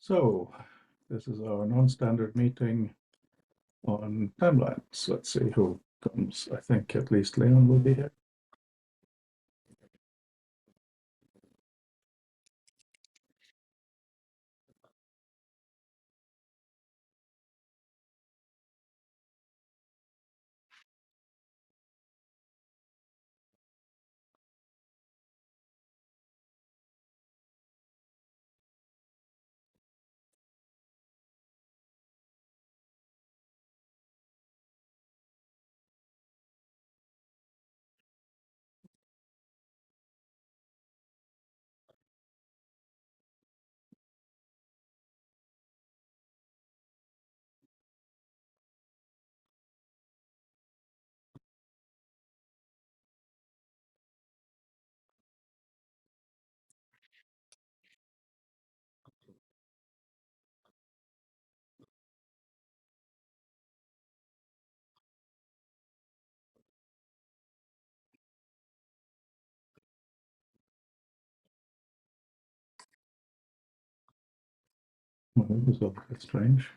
So this is our non-standard meeting on timelines. Let's see who comes. I think at least Leon will be here. Well, that was a bit strange.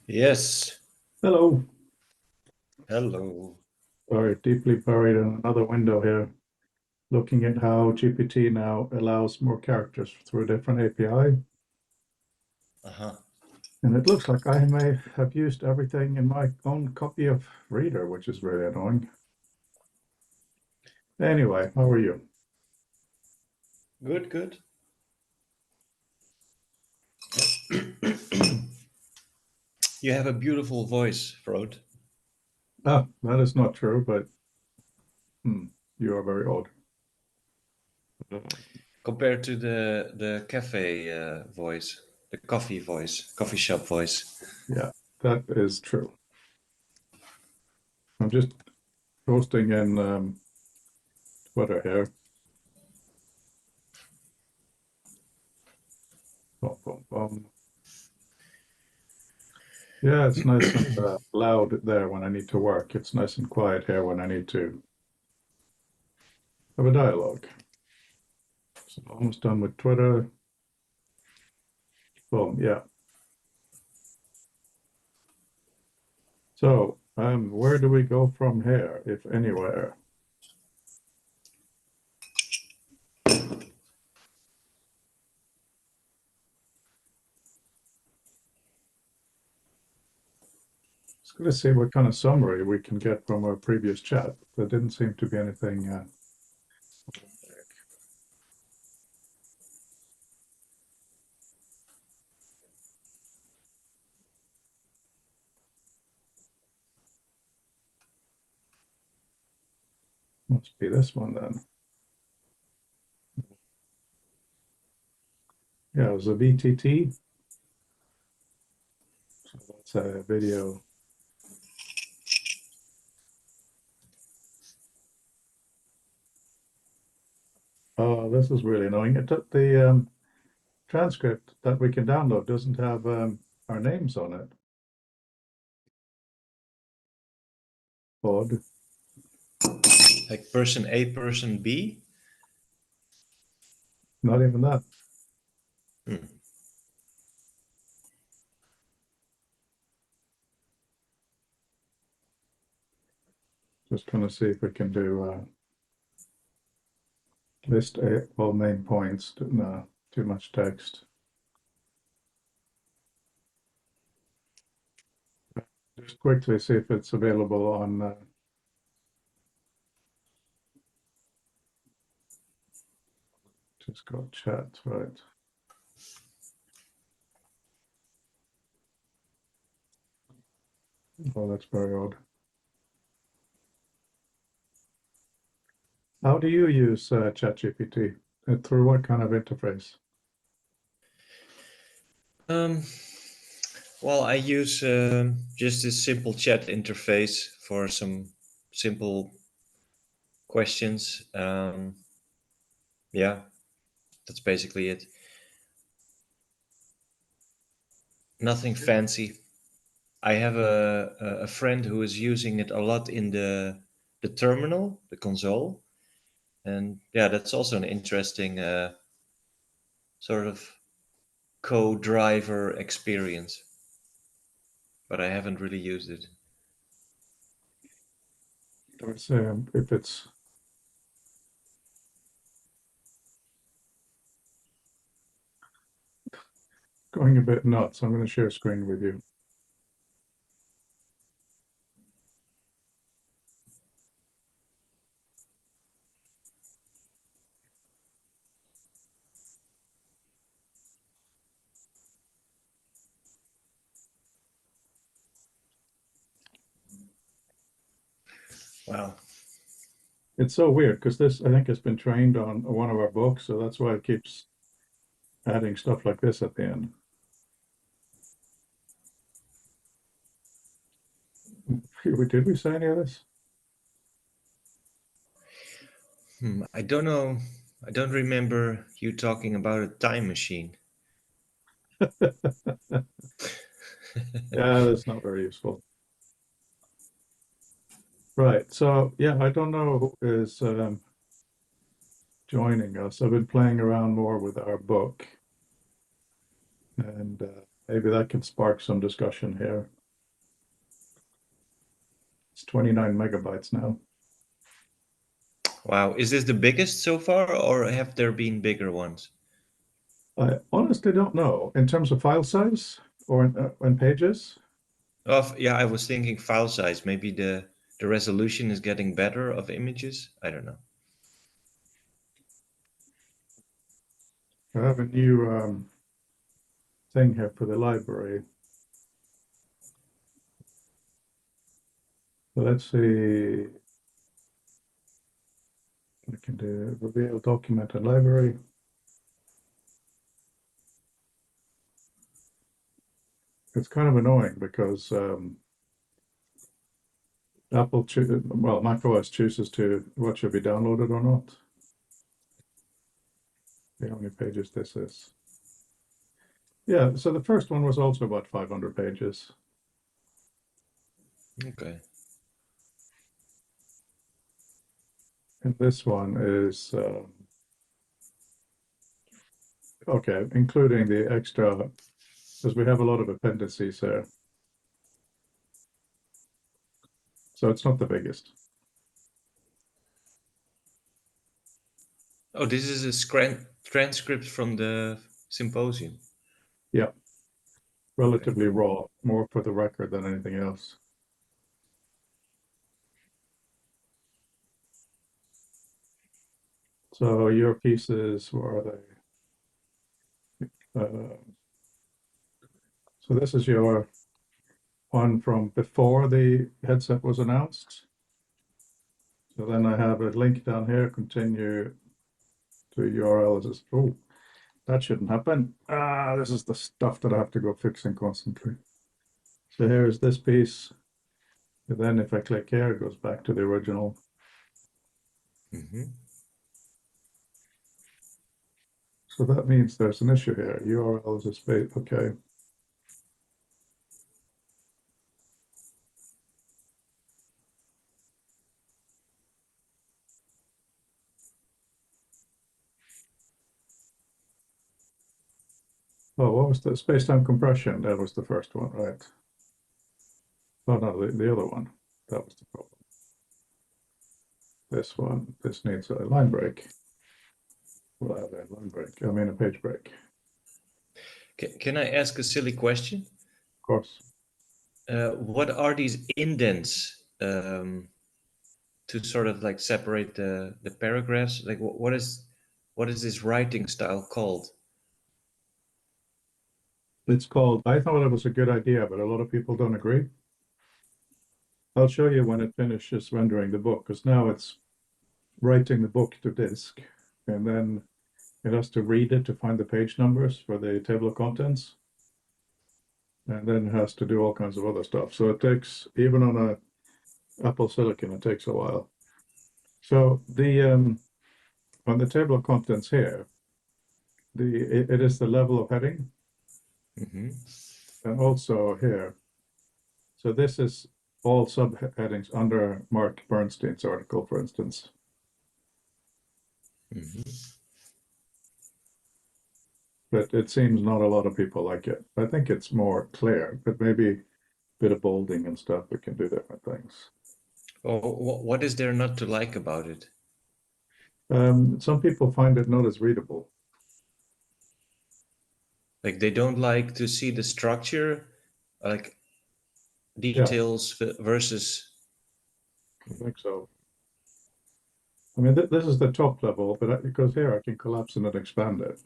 Yes. Hello. Hello. Sorry, deeply buried in another window here, looking at how GPT now allows more characters through a different API. Uh-huh. And it looks like I may have used everything in my own copy of Reader, which is really annoying. Anyway, how are you? Good, good. You have a beautiful voice, Frode. Ah, that is not true, but you are very odd. Compared to the cafe voice, the coffee voice, coffee shop voice. Yeah, that is true. I'm just posting in Twitter here. Boom, boom, boom. Yeah, it's nice and loud there when I need to work. It's nice and quiet here when I need to have a dialogue. So almost done with Twitter. Boom, yeah. So where do we go from here, if anywhere? Just going to see what kind of summary we can get from our previous chat. There didn't seem to be anything. Must be this one then. Yeah, it was a VTT. So that's a video. Oh, this is really annoying. The transcript that we can download doesn't have our names on it. Odd. Like person A, person B. Not even that. Hmm. Just trying to see if we can do list all main points. No, too much text. Just quickly see if it's available on just got chat, right? Oh, that's very odd. How do you use ChatGPT? Through what kind of interface? Um, well, I use just this simple chat interface for some simple questions. Yeah, that's basically it. Nothing fancy. I have a friend who is using it a lot in the terminal, the console, and yeah, that's also an interesting sort of co-driver experience. But I haven't really used it. Let me see if it's going a bit nuts. I'm going to share screen with you. Wow. It's so weird because this, I think, has been trained on one of our books, so that's why it keeps adding stuff like this at the end. Did we say any of this? I don't know. I don't remember you talking about a time machine. Yeah, that's not very useful. Right. So yeah, I don't know who is joining us. I've been playing around more with our book, and maybe that can spark some discussion here. It's 29 megabytes now. Wow. Is this the biggest so far, or have there been bigger ones? I honestly don't know in terms of file size or in pages. Yeah, I was thinking file size. Maybe the resolution is getting better of images. I don't know. I have a new thing here for the library. So let's see. I can do reveal document and library. It's kind of annoying because well, macOS chooses to what should be downloaded or not. See how many pages this is. Yeah, so the first one was also about 500 pages. Okay. And this one is, okay, including the extra, because we have a lot of appendices here. So it's not the biggest. Oh, this is a transcript from the symposium. Yeah, Okay, relatively cool. raw, more for the record than anything else. So your pieces, where are they? So this is your one from before the headset was announced. So then I have a link down here, continue to URL. Oh, that shouldn't happen. This is the stuff that I have to go fixing constantly. So here's this piece. And then if I click here, it goes back to the original. Hmm. So that means there's an issue here. URL is a space. Okay. Oh, what was the space-time compression? That was the first one, right? Oh, no, the other one. That was the problem. This one, this needs a line break. We'll have a line break. I mean, a page break. Can I ask a silly question? Of course. What are these indents to sort of like separate the paragraphs? Like what is this writing style called? It's called, I thought it was a good idea, but a lot of people don't agree. I'll show you when it finishes rendering the book, because now it's writing the book to disk, and then it has to read it to find the page numbers for the table of contents, and then it has to do all kinds of other stuff. So it takes, even on a Apple Silicon, it takes a while. So the on the table of contents here, it is the level of heading, Hmm. and also here. So this is all subheadings under Mark Bernstein's article, for instance. Hmm. But it seems not a lot of people like it. I think it's more clear, but maybe a bit of bolding and stuff, we can do different things. Oh, what is there not to like about it? Some people find it not as readable. Like they don't like to see the structure, like Yeah, details versus. I think so. I mean, this is the top level, but because here I can collapse it and expand it.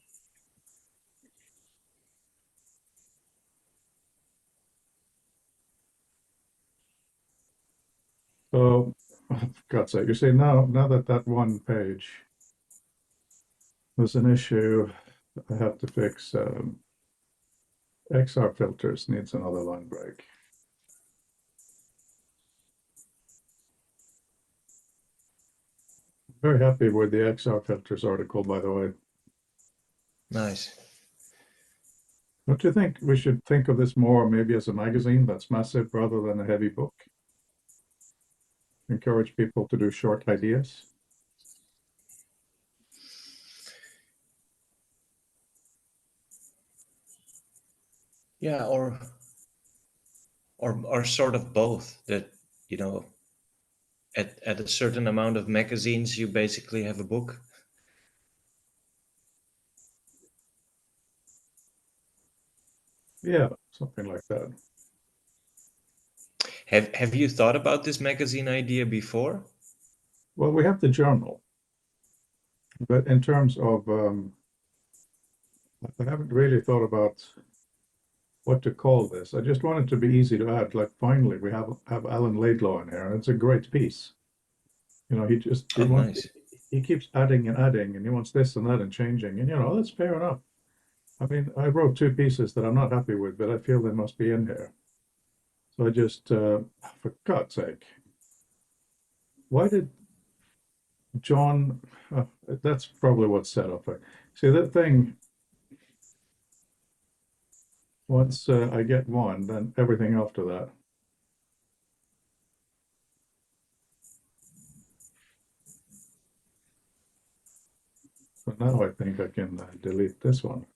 So, for God's sake, you see, now that that one page was an issue, I have to fix XR filters needs another line break. Very happy with the XR filters article, by the way. Nice. Don't you think we should think of this more maybe as a magazine that's massive rather than a heavy book? Encourage people to do short ideas. Yeah, or sort of both. That you know, at a certain amount of magazines, you basically have a book. Yeah, something like that. Have you thought about this magazine idea before? Well, we have the journal, but in terms of, I haven't really thought about what to call this. I just want it to be easy to add. Like finally, we have Alan Laidlaw in here, and it's a great piece. You know, he Oh, wants nice. he keeps adding and adding, and he wants this and that and changing, and that's fair enough. I mean, I wrote two pieces that I'm not happy with, but I feel they must be in here. So I just, for God's sake, why did John? That's probably what's set up. See that thing. Once I get one, then everything after that. So now I think I can delete this one.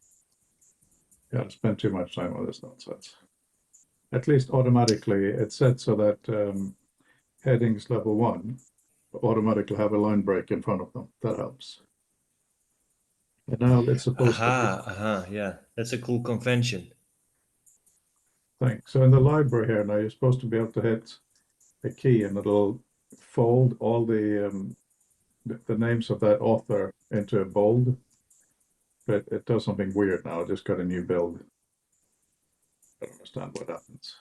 Yeah, I spent too much time on this nonsense. At least automatically, it's set so that headings level one automatically have a line break in front of them. That helps. And now it's supposed to be Aha, aha, yeah. That's a cool convention. thing. So in the library here now, you're supposed to be able to hit a key and it'll fold all the names of that author into a bold, but it does something weird now. It just got a new build. I don't understand what happens.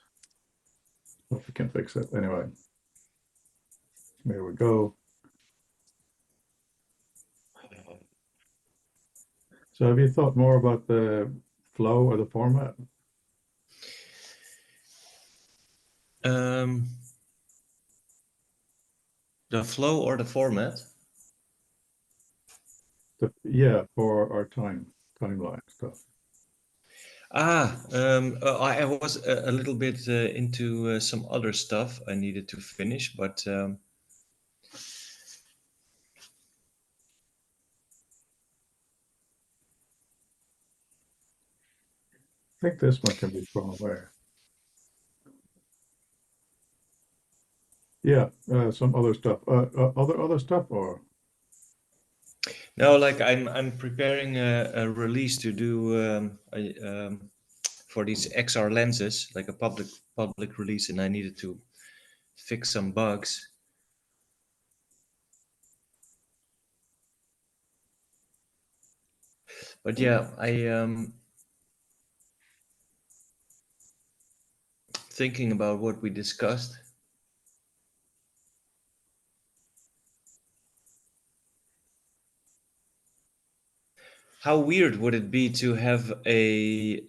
Hope we can fix it. Anyway, there we go. So have you thought more about the flow or the format? Um, the flow or the format? Yeah, for our timeline stuff. I was a little bit into some other stuff I needed to finish, but think this one can be thrown away. Yeah, some other stuff. Other stuff, or No, like I'm preparing a release to do for these XR lenses, like a public release, and I needed to fix some bugs. But yeah, I thinking about what we discussed. How weird would it be to have a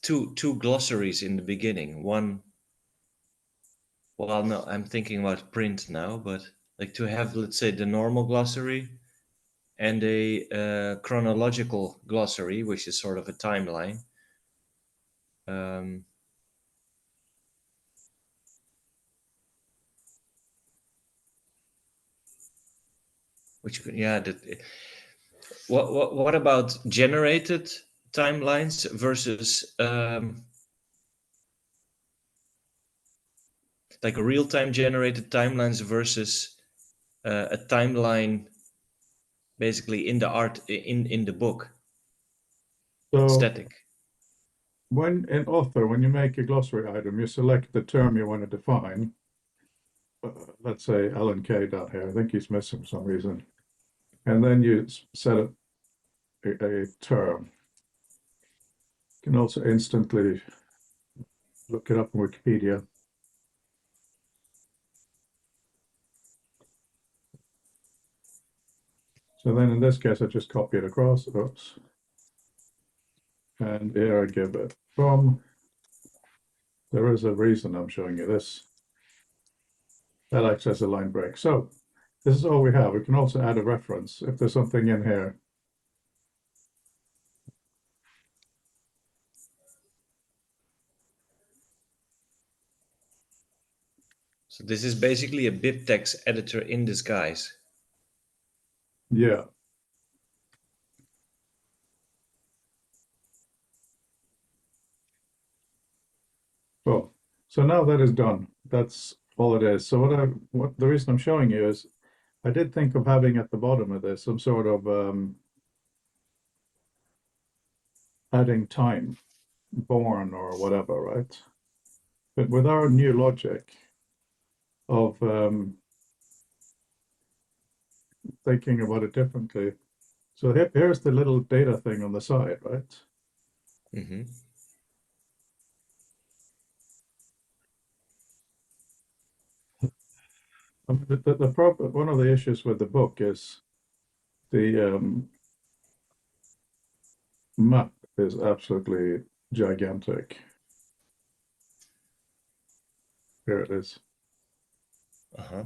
two glossaries in the beginning? One, well, no, I'm thinking about print now, but like to have, let's say, the normal glossary and a chronological glossary, which is sort of a timeline. Um, which yeah, what about generated timelines versus like real-time generated timelines versus a timeline basically in the art in the book so static. when in author, when you make a glossary item, you select the term you want to define. Let's say Alan K down here. I think he's missing for some reason. And then you set a term. You can also instantly look it up in Wikipedia. So then in this case, I just copy it across. Oops. And here I give it from. There is a reason I'm showing you this. That acts as a line break. So this is all we have. We can also add a reference if there's something in here. So this is basically a bibtex editor in disguise. Yeah. Well, so now that is done. That's all it is. So what the reason I'm showing you is I did think of having at the bottom of this some sort of adding time, born or whatever, right? But with our new logic of thinking about it differently. So here's the little data thing on the side, right? Mm-hmm. The problem, one of the issues with the book is the map is absolutely gigantic. Here it is. Uh-huh.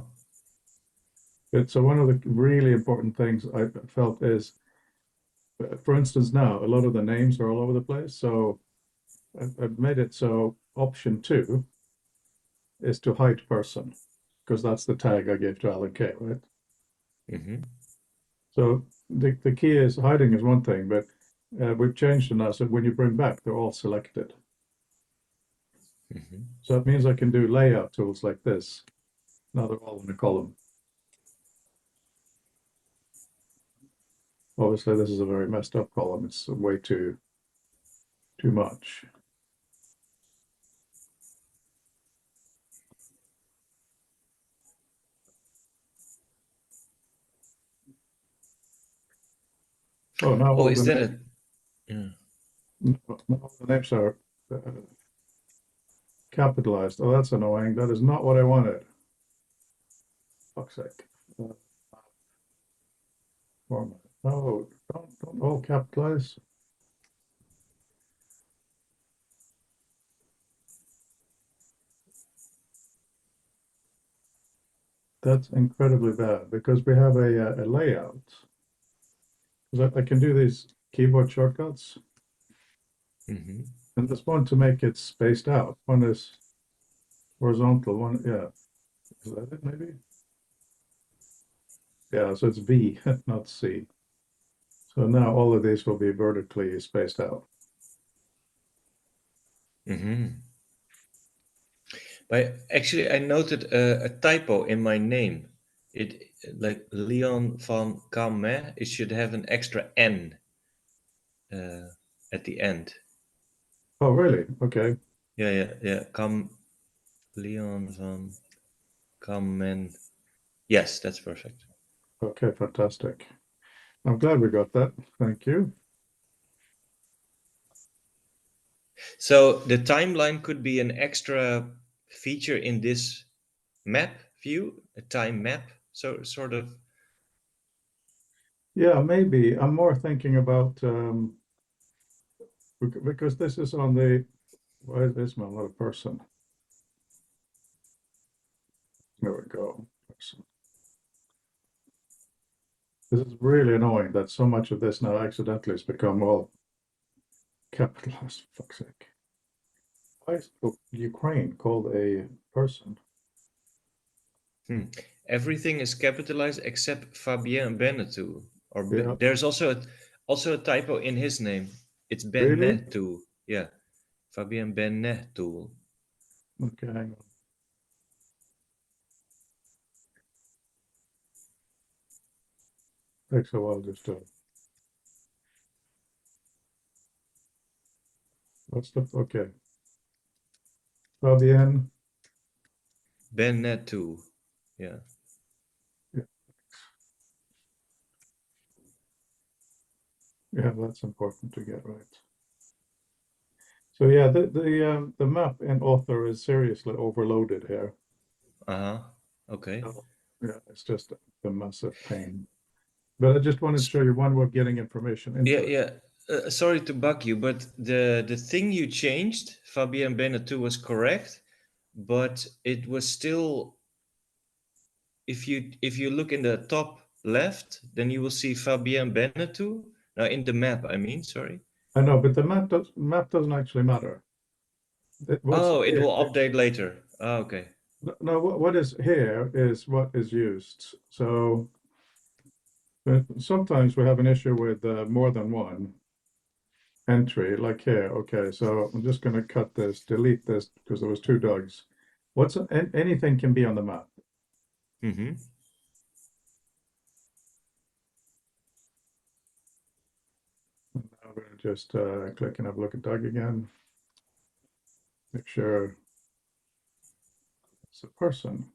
So one of the really important things I felt is, for instance, now a lot of the names are all over the place. So I've made it so option 2 is to hide person, because that's the tag I gave to Alan K, right? Mm-hmm. So the key is hiding is one thing, but we've changed it now. So when you bring back, they're all selected. Mm-hmm. So it means I can do layout tools like this. Now they're all in a column. Obviously, this is a very messed up column. It's way too much. Oh, now Oh, all is the that names, a yeah. all the names are capitalized. Oh, that's annoying. That is not what I wanted. Fuck's sake. Uh, Format. No, don't all capitalize. That's incredibly bad because we have a layout. Because I can do these keyboard shortcuts, Mm-hmm. and there's one to make it spaced out. One is horizontal, one, yeah. Is that it, maybe? Yeah, so it's V, not C. So now all of these will be vertically spaced out. Mm-hmm. But actually, I noted a typo in my name. It like Leon van Kamme. It should have an extra N uh, at the end. Oh, really? Okay. Yeah, yeah, yeah. Leon van Kammen. Yes, that's perfect. Okay, fantastic. I'm glad we got that. Thank you. So the timeline could be an extra feature in this map view, a time map. So sort of. Yeah, maybe. I'm more thinking about because this is on the why is this man not a person? There we go. Person. This is really annoying that so much of this now accidentally has become all capitalized. For fuck's sake. Why is Ukraine called a person? Hmm. Everything is capitalized except Fabien Benetou. Yeah, There's also a typo in his name. It's really? Benetou. Yeah, Fabien Benetou. Okay, hang on. Takes a while just to. What's the okay? Fabienne. Benetou. Yeah. Yeah, yeah, that's important to get right. So yeah, the map and author is seriously overloaded here. Uh huh. Okay. Oh. Yeah, it's just a massive pain. But I just wanted to show you one way of getting information Yeah, into it. yeah. Sorry to bug you, but the thing you changed, Fabien Benetou, was correct, but it was still, if you look in the top left, then you will see Fabien Benetou. Now in the map, I mean, sorry. I know, but the map doesn't actually matter. What's Oh, it here? will update later. Oh, okay. No, what is here is what is used. So sometimes we have an issue with more than one entry, like here. Okay, so I'm just going to cut this, delete this because there was two dogs. Anything can be on the map. Mm-hmm. And now I'm going to just click and have a look at Doug again. Make sure it's a person.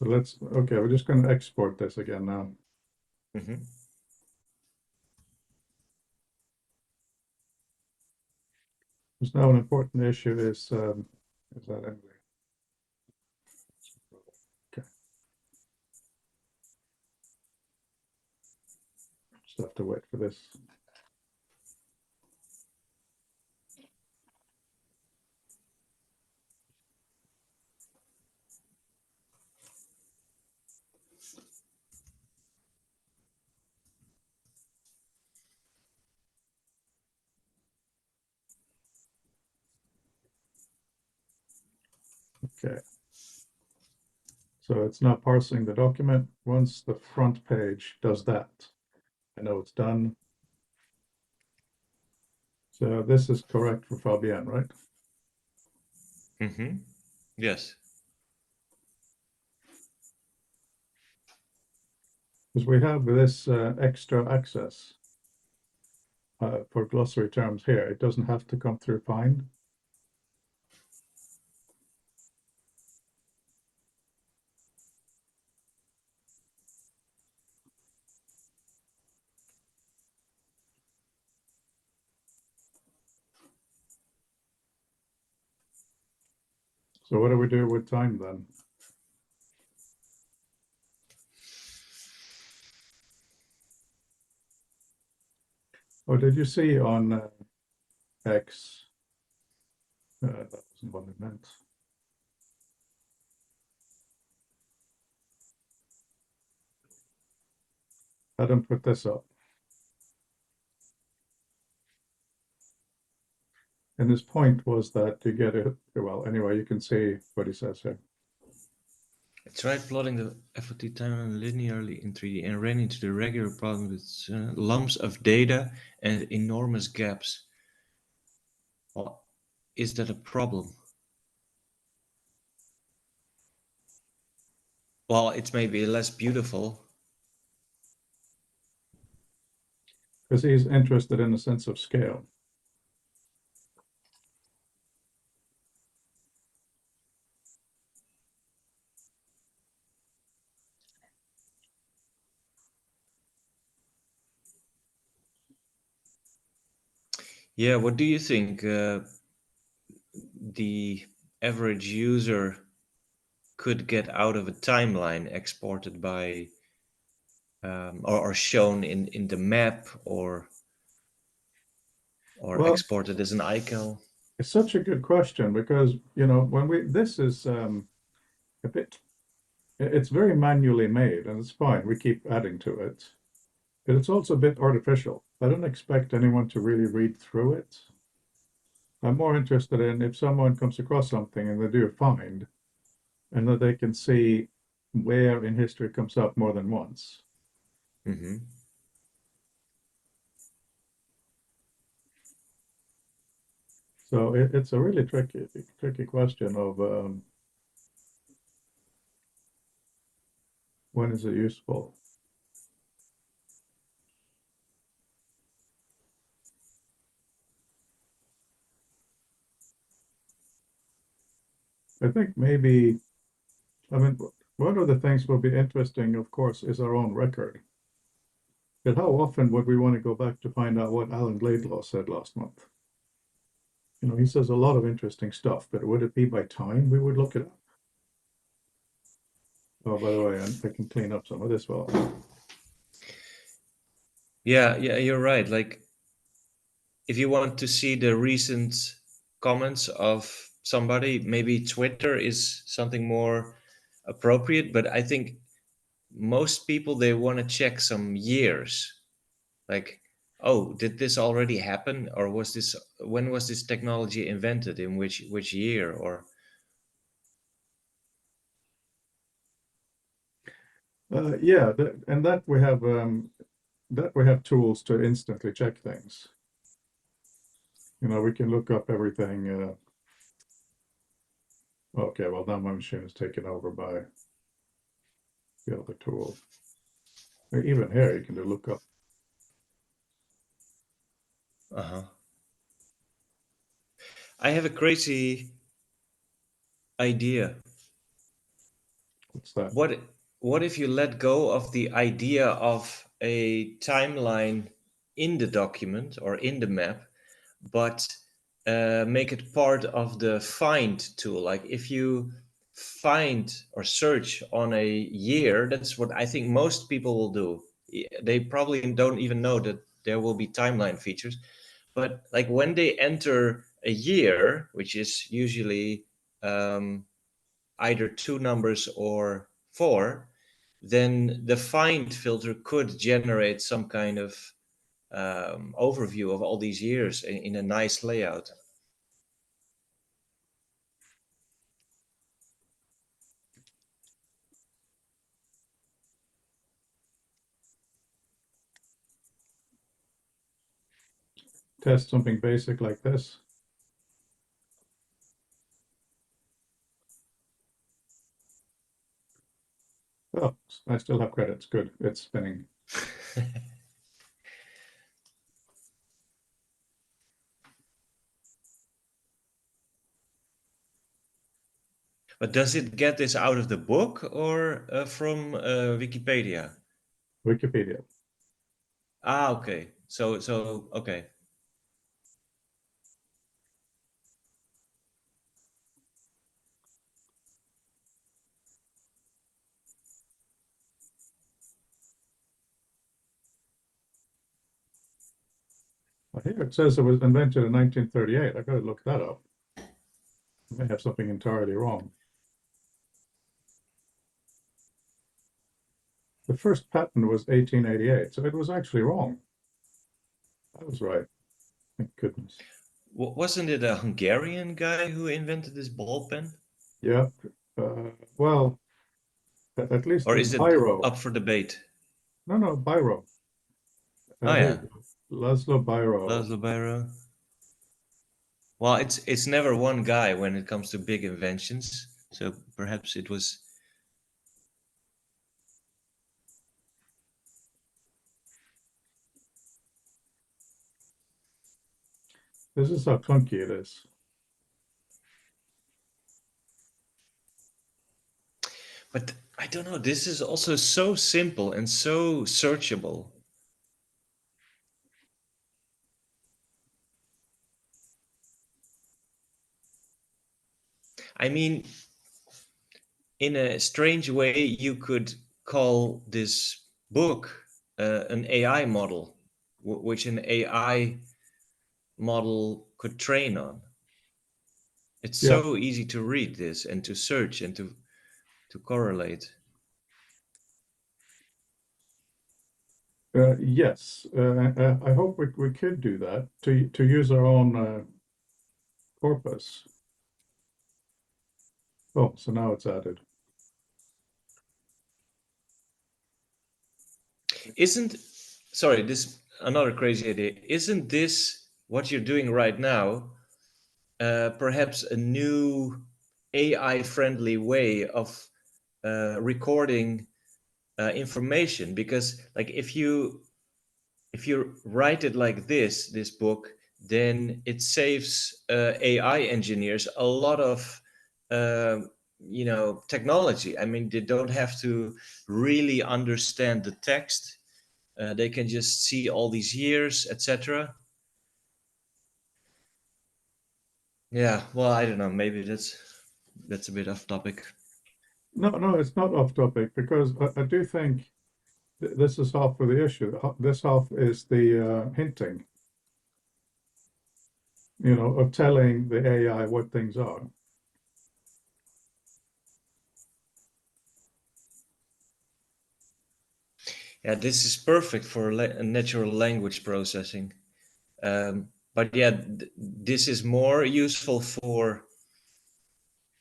So okay, we're just going to export this again now. Mm-hmm. There's now an important issue is that anyway. Okay, just have to wait for this. Okay, so it's now parsing the document. Once the front page does that, I know it's done. So this is correct for Fabienne, right? Mm-hmm. Yes. Because we have this extra access for glossary terms here. It doesn't have to come through find. So what do we do with time then? Oh, did you see on X? That wasn't what I meant. Adam put this up. And his point was that you get it, well, anyway, you can see what he says here. I tried plotting the FOT timeline linearly in 3D and ran into the regular problem with lumps of data and enormous gaps. Well, is that a problem? Well, it's maybe less beautiful. Because he's interested in a sense of scale. Yeah, what do you think the average user could get out of a timeline exported by or shown in the map or Well, exported as an icon? it's such a good question because, when this is a bit, it's very manually made and it's fine. We keep adding to it, but it's also a bit artificial. I don't expect anyone to really read through it. I'm more interested in if someone comes across something and they do a find and that they can see where in history it comes up more than once. Mm-hmm. So it's a really tricky question of when is it useful? I think maybe, I mean, one of the things will be interesting, of course, is our own record. But how often would we want to go back to find out what Alan Laidlaw said last month? He says a lot of interesting stuff, but would it be by time we would look it up? Oh, by the way, I can clean up some of this well. Yeah, you're right. Like, if you want to see the recent comments of somebody, maybe Twitter is something more appropriate. But I think most people, they want to check some years. Like, oh, did this already happen, or when was this technology invented, in which year? Or Yeah, and that we have tools to instantly check things. We can look up everything. Okay, well now my machine is taken over by the other tool. Even here, you can do lookup. uh-huh. I have a crazy idea. What's that? What if you let go of the idea of a timeline in the document or in the map, but make it part of the find tool? Like, if you find or search on a year, that's what I think most people will do. They probably don't even know that there will be timeline features, but like when they enter a year, which is usually either two numbers or four, then the find filter could generate some kind of overview of all these years in a nice layout. Test something basic like this. Oh, I still have credits. Good. It's spinning. But does it get this out of the book or from Wikipedia? Wikipedia. Ah, okay. So okay. Well, here it says it was invented in 1938. I got to look that up. I may have something entirely wrong. The first patent was 1888, so it was actually wrong. I was right. Thank goodness. Wasn't it a Hungarian guy who invented this ball pen? Yeah. Well, At least Or in is it Biro. up for debate? No, no, Biro. Oh Here you yeah, go. Laszlo Biro. Laszlo Biro. Well, it's never one guy when it comes to big inventions. So perhaps it was. This is how clunky it is. But I don't know. This is also so simple and so searchable. I mean, in a strange way, you could call this book an AI model, which an AI model could train on. It's Yeah, so easy to read this and to search and to correlate. yes. I hope we could do that to use our own corpus. Oh, so now it's added. Isn't sorry, this another crazy idea. Isn't this what you're doing right now? Perhaps a new AI friendly way of recording information because like if you write it like this book, then it saves AI engineers a lot of uh, technology. I mean, they don't have to really understand the text. They can just see all these years, etc. Yeah, well, I don't know. Maybe that's a bit off topic. No, no, it's not off topic because I do think this is half of the issue. This half is the hinting, of telling the AI what things are. Yeah, this is perfect for natural language processing. But yeah, this is more useful for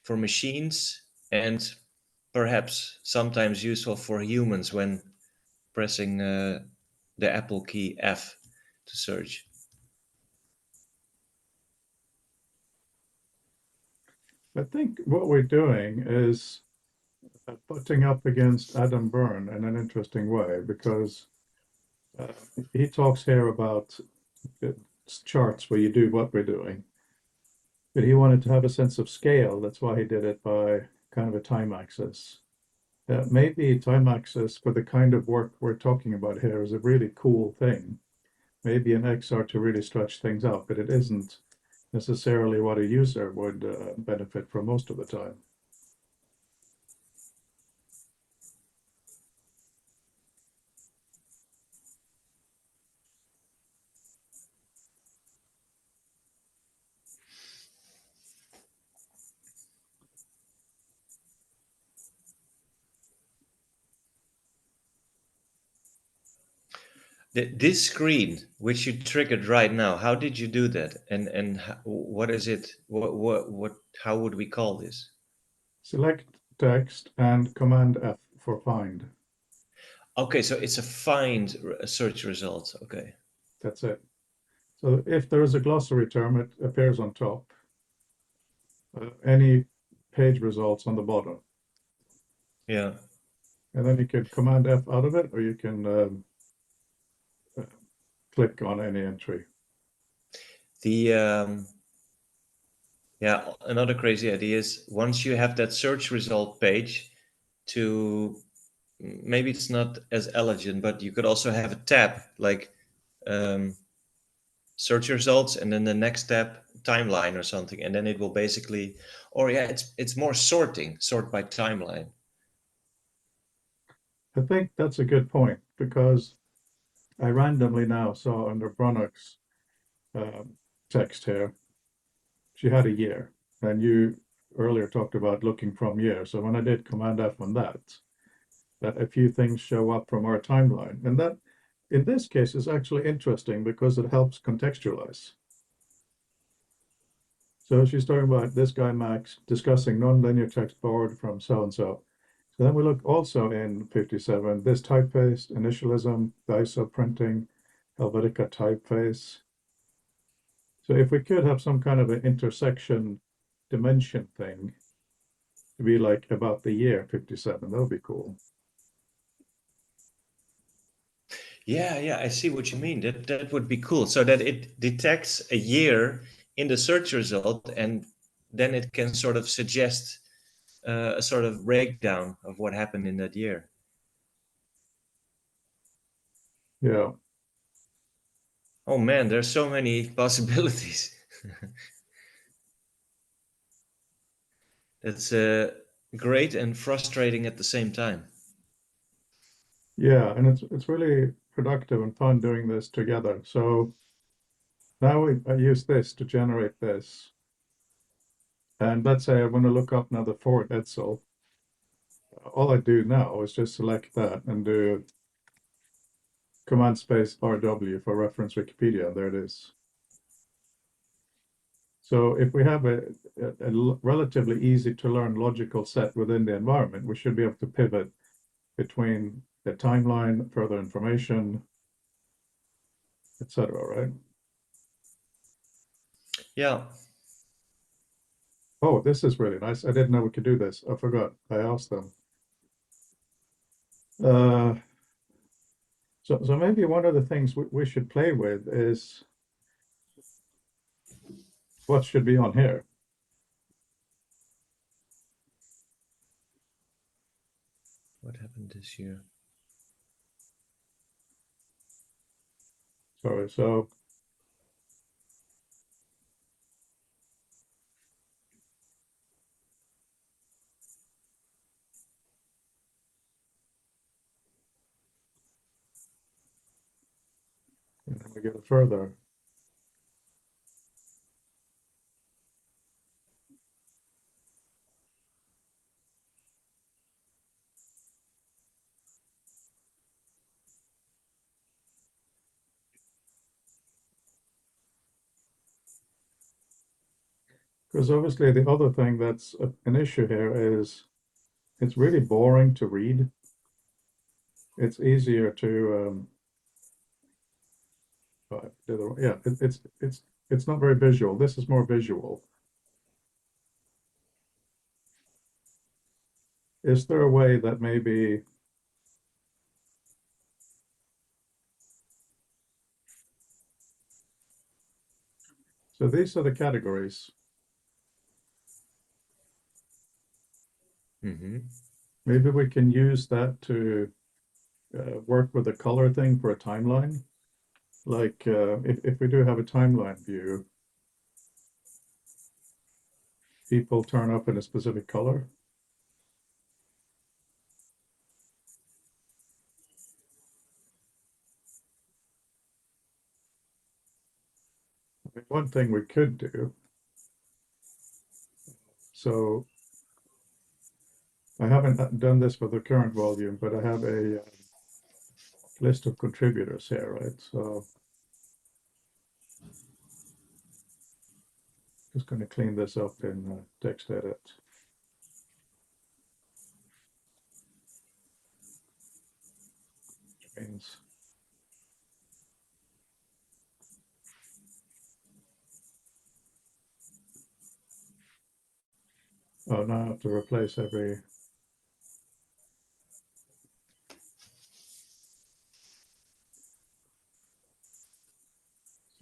machines and perhaps sometimes useful for humans when pressing the Apple key F to search. I think what we're doing is butting up against Adam Byrne in an interesting way because uh, he talks here about uh, charts where you do what we're doing, but he wanted to have a sense of scale. That's why he did it by kind of a time axis. Maybe time axis for the kind of work we're talking about here is a really cool thing. Maybe an XR to really stretch things out, but it isn't necessarily what a user would benefit from most of the time. This screen, which you triggered right now, how did you do that? And what is it? What? How would we call this? Select text and Command F for find. Okay, so it's a find search result. Okay. That's it. So if there is a glossary term, it appears on top. Any page results on the bottom. Yeah. And then you can Command F out of it, or you can uh, click on any entry. The yeah, another crazy idea is once you have that search result page, to maybe it's not as elegant, but you could also have a tab like um, search results and then the next tab timeline or something, and then it will basically, or yeah, it's more sort by timeline. I think that's a good point because I randomly now saw under Bronnock's um, text here, she had a year, and you earlier talked about looking from year. So when I did Command F on that, a few things show up from our timeline, and that in this case is actually interesting because it helps contextualize. So she's talking about this guy Max discussing nonlinear text borrowed from so and so. Then we look also in 57, this typeface, initialism, the ISO printing, Helvetica typeface. So if we could have some kind of an intersection dimension thing to be like about the year 57, that would be cool. Yeah, I see what you mean. That would be cool. So that it detects a year in the search result, and then it can sort of suggest a sort of breakdown of what happened in that year. Yeah. Oh man, there's so many possibilities. That's great and frustrating at the same time. Yeah, and it's really productive and fun doing this together. So now I use this to generate this. And let's say I want to look up another Ford Edsel. All I do now is just select that and do command space RW for reference Wikipedia. There it is. So if we have a relatively easy to learn logical set within the environment, we should be able to pivot between the timeline, further information, etc. Right? Yeah. Oh, this is really nice. I didn't know we could do this. I forgot. I asked them. Uh, so maybe one of the things we should play with is what should be on here. What happened this year? Sorry. So and then we go further. Because obviously the other thing that's an issue here is it's really boring to read. It's easier to yeah, it's not very visual. This is more visual. Is there a way that maybe so these are the categories. Mm-hmm. Maybe we can use that to work with the color thing for a timeline. Like if we do have a timeline view, people turn up in a specific color. I mean, one thing we could do, so I haven't done this for the current volume, but I have a list of contributors here, right? So just going to clean this up in text edit. Which means oh, now I have to replace every.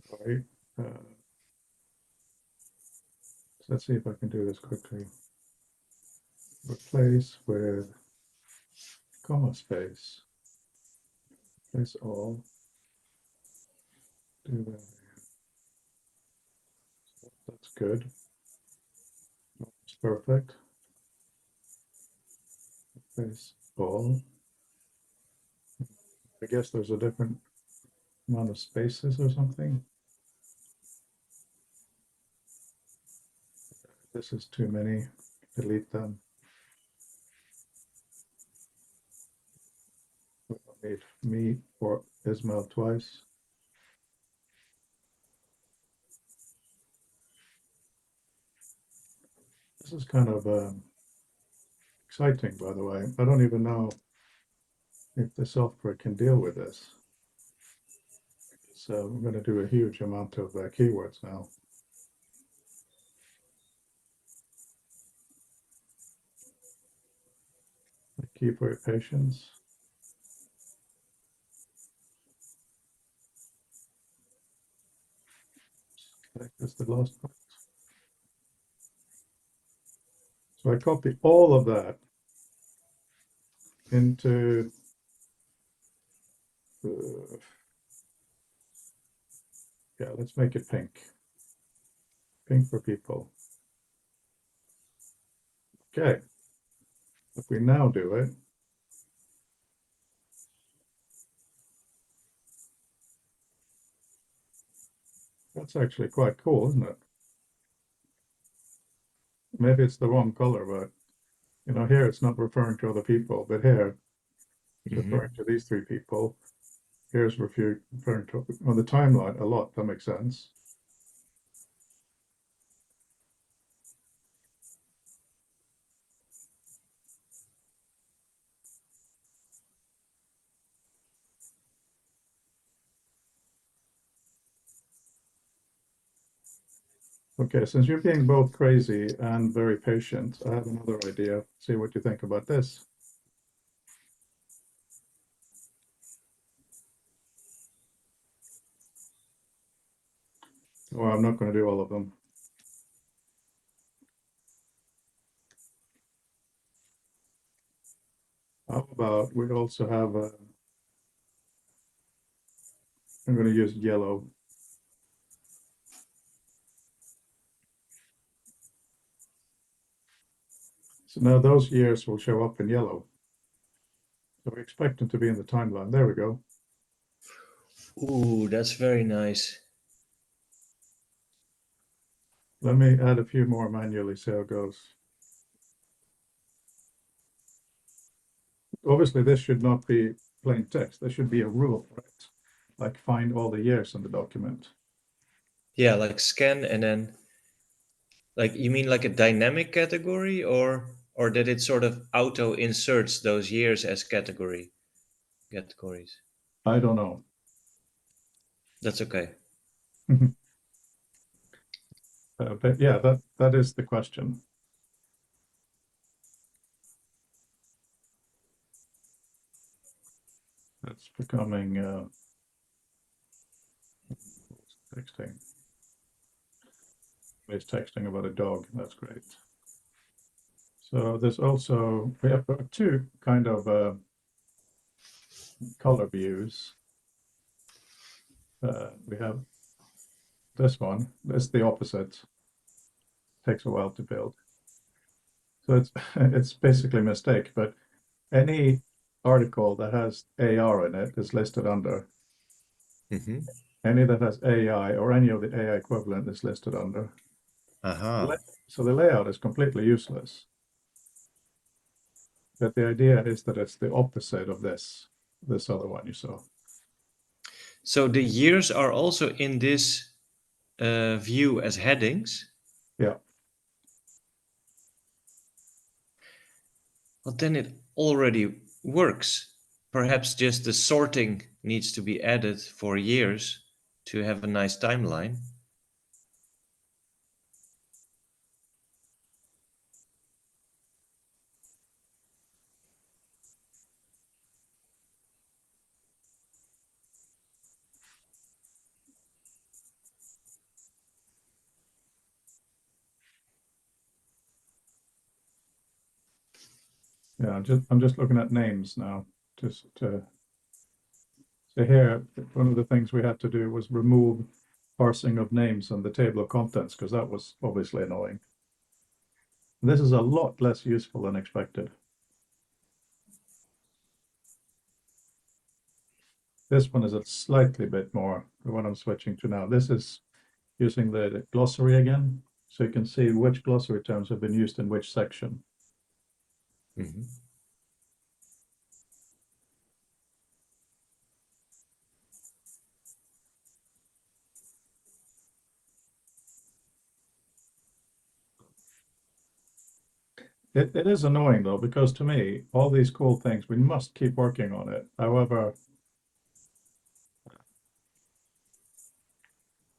Sorry. So let's see if I can do this quickly. Replace with comma space. Replace all. Do that. That's good. It's perfect. Replace all. I guess there's a different amount of spaces or something. This is too many. Delete them. We don't need me or Ismail twice. This is kind of exciting, by the way. I don't even know if the software can deal with this. So I'm going to do a huge amount of keywords now. Thank you for your patience. That's the last part. So I copy all of that into yeah, let's make it pink. Pink for people. Okay. If we now do it, that's actually quite cool, isn't it? Maybe it's the wrong color, but you know, here it's not referring to other people, but here it's referring to these three people. Here's referring to on the timeline a lot. That makes sense. Okay, since you're being both crazy and very patient, I have another idea. See what you think about this. Well, I'm not going to do all of them. How about we also have I'm going to use yellow. So now those years will show up in yellow. So we expect them to be in the timeline. There we go. Ooh, that's very nice. Let me add a few more manually, see how it goes. Obviously, this should not be plain text. There should be a rule, right? Like find all the years in the document. Yeah, like scan and then like you mean like a dynamic category or that it sort of auto inserts those years as categories. I don't know. That's okay. But yeah, that is the question. It's becoming texting. He's texting about a dog. That's great. So there's also we have two kind of color views. We have this one. It's the opposite. Takes a while to build. So it's it's basically a mistake, but any article that has AR in it is listed under. Mm-hmm. Any that has AI or any of the AI equivalent is listed under. Aha. So the layout is completely useless. But the idea is that it's the opposite of this other one you saw. So the years are also in this view as headings. Yeah. Well, then it already works. Perhaps just the sorting needs to be added for years to have a nice timeline. Yeah, I'm just looking at names now. Just to so here, one of the things we had to do was remove parsing of names on the table of contents because that was obviously annoying. This is a lot less useful than expected. This one is a slightly bit more, the one I'm switching to now. This is using the glossary again, so you can see which glossary terms have been used in which section. Mm-hmm. It is annoying though, because to me, all these cool things, we must keep working on it. However,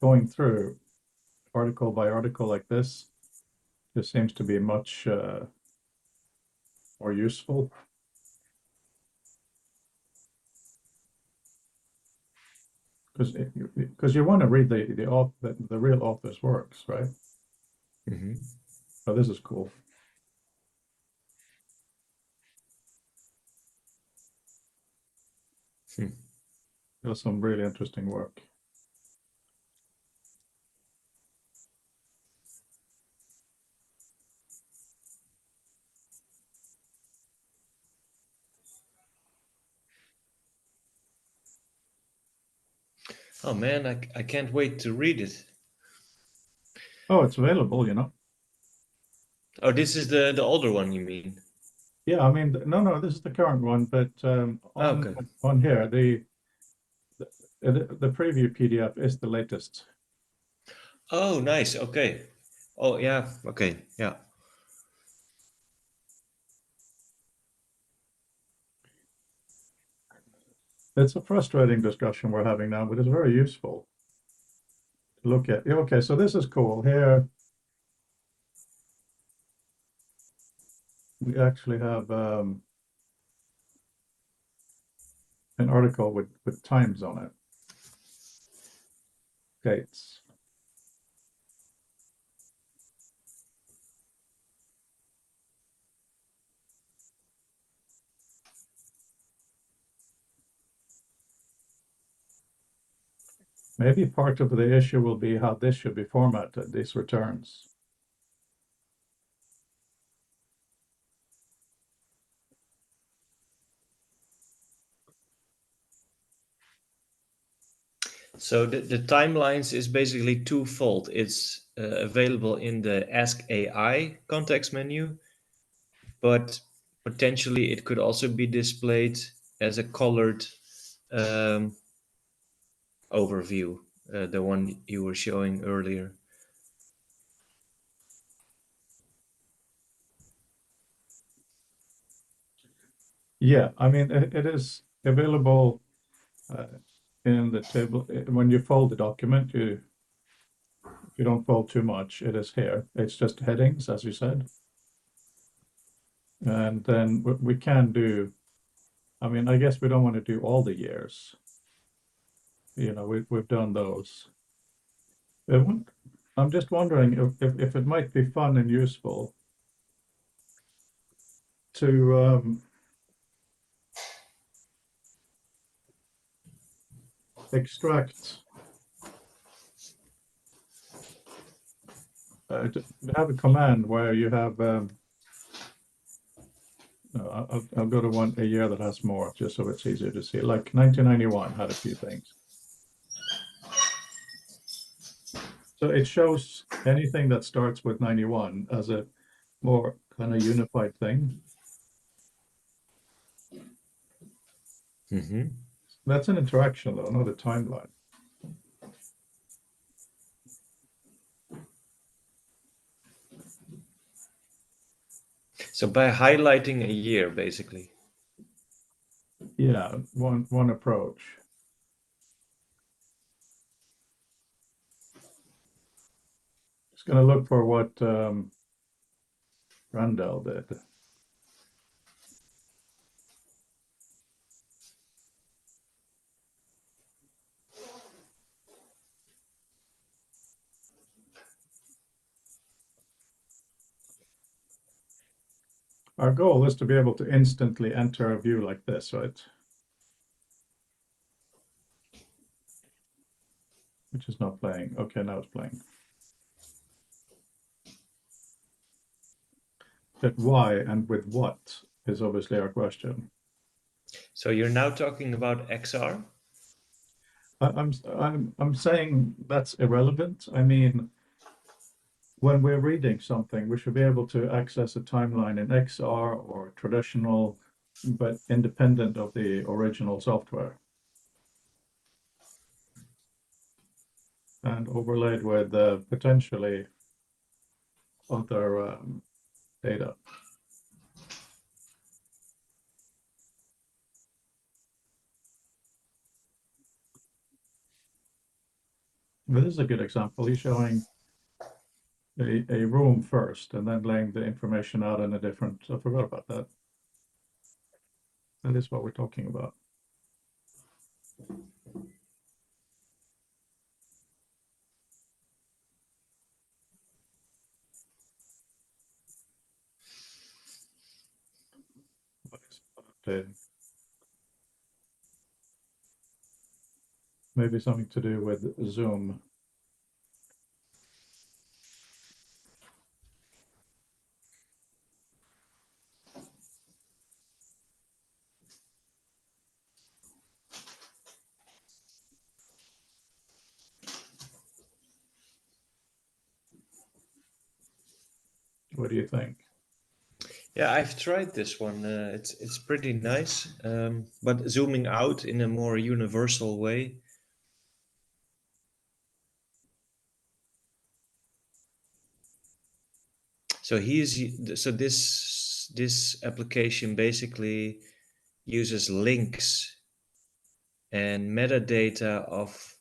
going through article by article like this just seems to be much more useful. Because you want to read the real author's works, right? Hmm. Oh, this is cool. Hmm. There's some really interesting work. Oh man, I can't wait to read it. Oh, it's available, you know. Oh, this is the older one, you mean? Yeah, I mean, no, this is the current one, but Oh, okay. on here, the preview PDF is the latest. Oh, nice. Okay. Oh, yeah. Okay. Yeah. It's a frustrating discussion we're having now, but it's very useful to look at. Yeah, okay, so this is cool. Here we actually have an article with times on it, dates. Maybe part of the issue will be how this should be formatted, these returns. So the timelines is basically twofold. It's available in the Ask AI context menu, but potentially it could also be displayed as a colored um, overview, the one you were showing earlier. Yeah, I mean, it is available uh, in the table. When you fold the document, you don't fold too much. It is here. It's just headings, as you said. And then we can do, I mean, I guess we don't want to do all the years. You know, we've done those. I'm just wondering if it might be fun and useful to extract, to have a command where you have, no, I'll go to a year that has more, just so it's easier to see. Like 1991 had a few things. So it shows anything that starts with 91 as a more kind of unified thing. Hmm. That's an interaction though, not a timeline. So by highlighting a year, basically. Yeah, one approach. Just going to look for what Randall did. Our goal is to be able to instantly enter a view like this, right? Which is not playing. Okay, now it's playing. But why and with what is obviously our question. So you're now talking about XR? I'm saying that's irrelevant. I mean, when we're reading something, we should be able to access a timeline in XR or traditional, but independent of the original software and overlaid with potentially other data. This is a good example. He's showing a room first and then laying the information out in a different, I forgot about that. That is what we're talking about. What is updating? Maybe something to do with Zoom. What do you think? Yeah, I've tried this one. It's pretty nice, but zooming out in a more universal way. So this application basically uses links and metadata of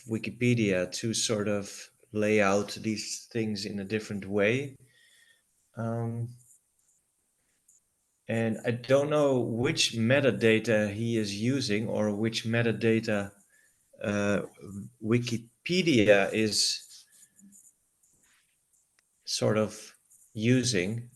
Wikipedia to sort of lay out these things in a different way. And I don't know which metadata he is using or which metadata uh, Wikipedia is sort of using.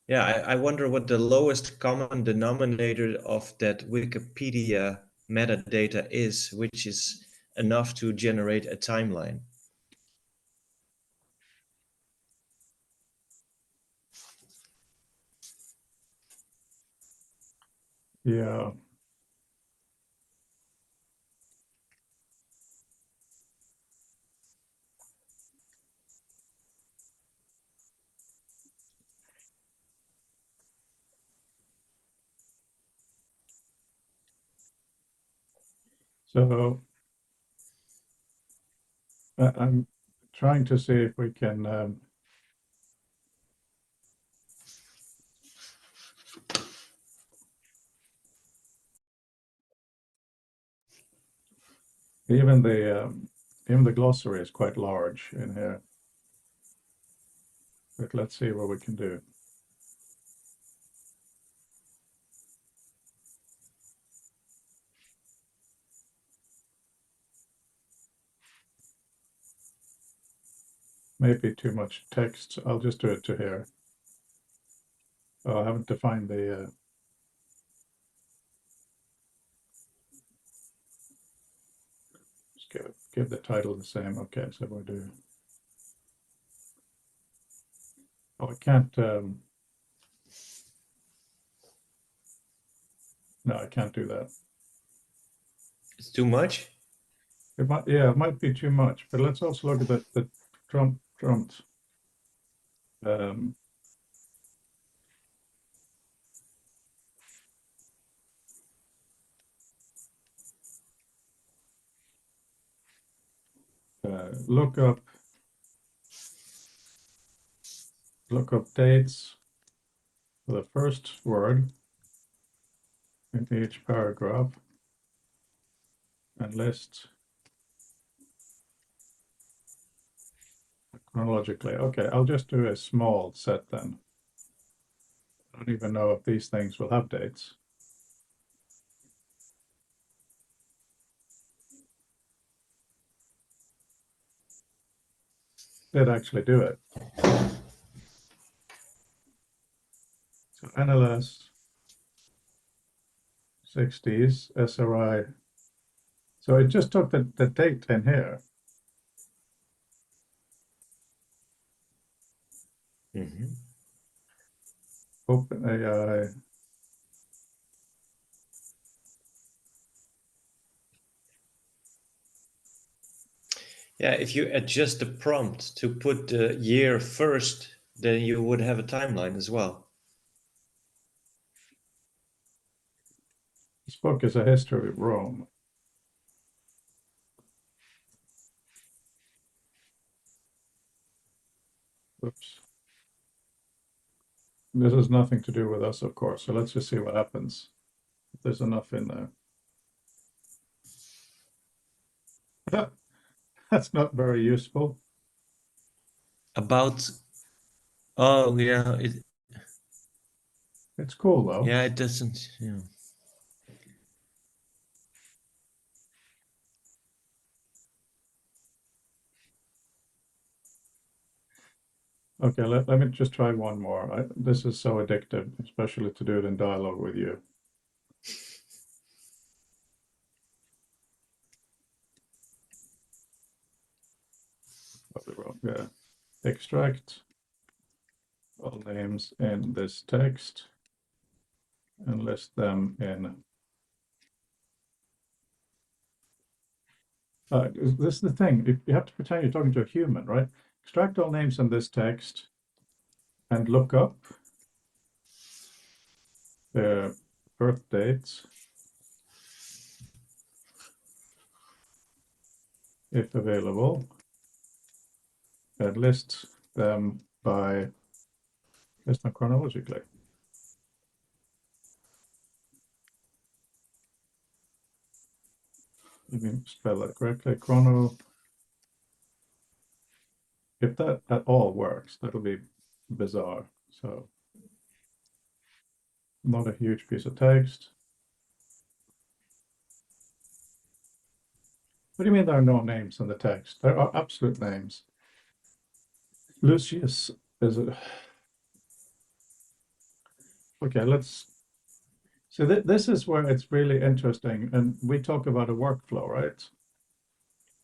Yeah, I wonder what the lowest common denominator of that Wikipedia metadata is, which is enough to generate a timeline. Yeah. So I'm trying to see if we can even the glossary is quite large in here. But let's see what we can do. Maybe too much text. I'll just do it to here. Oh, I haven't defined the just give the title the same. Okay, so we'll do. Oh, I can't. No, I can't do that. It's too much. It might, yeah, it might be too much. But let's also look at the trumped. Um, look up dates for the first word into each paragraph and list chronologically. Okay, I'll just do a small set then. I don't even know if these things will have dates. Did actually do it. So NLS 60s, SRI. So it just took the date in here. Mm-hmm. OpenAI. Yeah, if you adjust the prompt to put the year first, then you would have a timeline as well. This book is a history of Rome. Oops. This has nothing to do with us, of course. So let's just see what happens. If there's enough in there. That's not very useful. About, oh yeah, It's cool though. yeah, it doesn't, yeah. Okay, let me just try one more. This is so addictive, especially to do it in dialogue with you. Probably wrong. Yeah. Extract all names in this text and list them in. This is the thing. You have to pretend you're talking to a human, right? Extract all names in this text and look up their birth dates, if available, and list them chronologically. Let me spell that correctly. Chrono. If that at all works, that'll be bizarre. So not a huge piece of text. What do you mean there are no names in the text? There are absolute names. Lucius is a... Okay, let's... So this is where it's really interesting, and we talk about a workflow, right?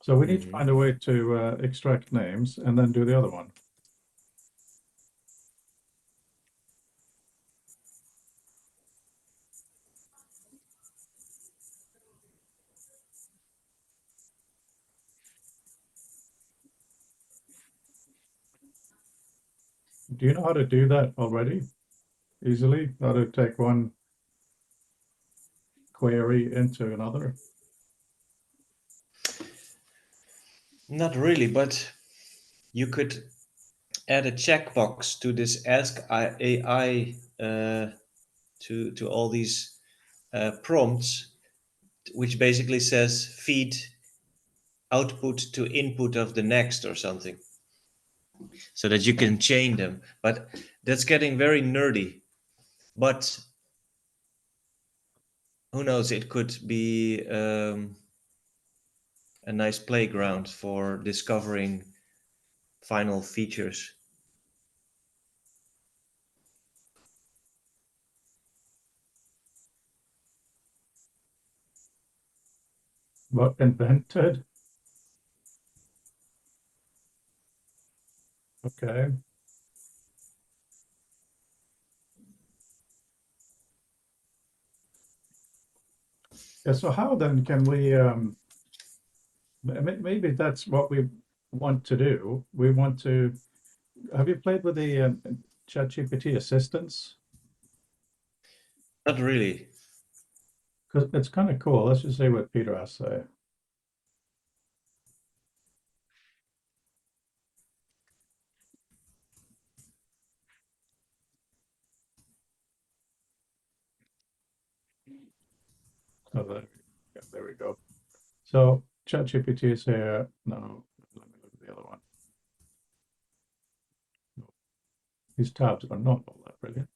So we need to Mhm. find a way to extract names and then do the other one. Do you know how to do that already? Easily? How to take one query into another? Not really, but you could add a checkbox to this Ask AI, to all these prompts, which basically says feed output to input of the next or something, so that you can chain them. But that's getting very nerdy. But who knows? It could be a nice playground for discovering final features. What invented? Okay. Yeah, so how then can we maybe that's what we want to do. We want to have you played with the ChatGPT assistants? Not really. Because it's kind of cool. Let's just see what Peter has to say. Oh, there we go. So ChatGPT is here. No, let me look at the other one. These tabs are not all that brilliant.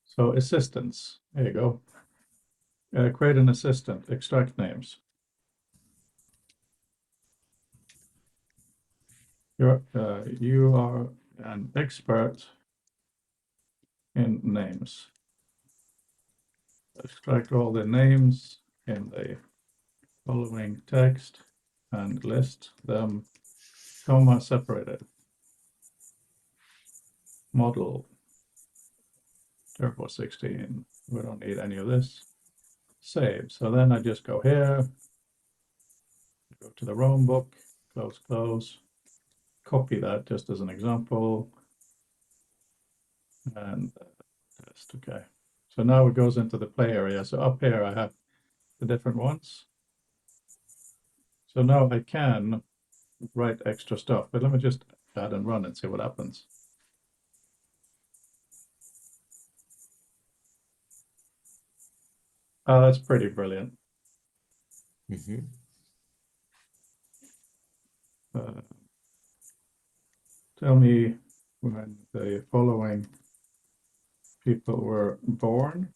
So assistants, there you go. Create an assistant, extract names. You are an expert in names. Extract all the names in the following text and list them comma separated. Model Turbo 16. We don't need any of this. Save. So then I just go here, go to the Rome book, close, copy that just as an example, and test. Okay. So now it goes into the play area. So up here I have the different ones. So now I can write extra stuff, but let me just add and run and see what happens. Oh, that's pretty brilliant. Hmm. Uh, tell me when the following people were born.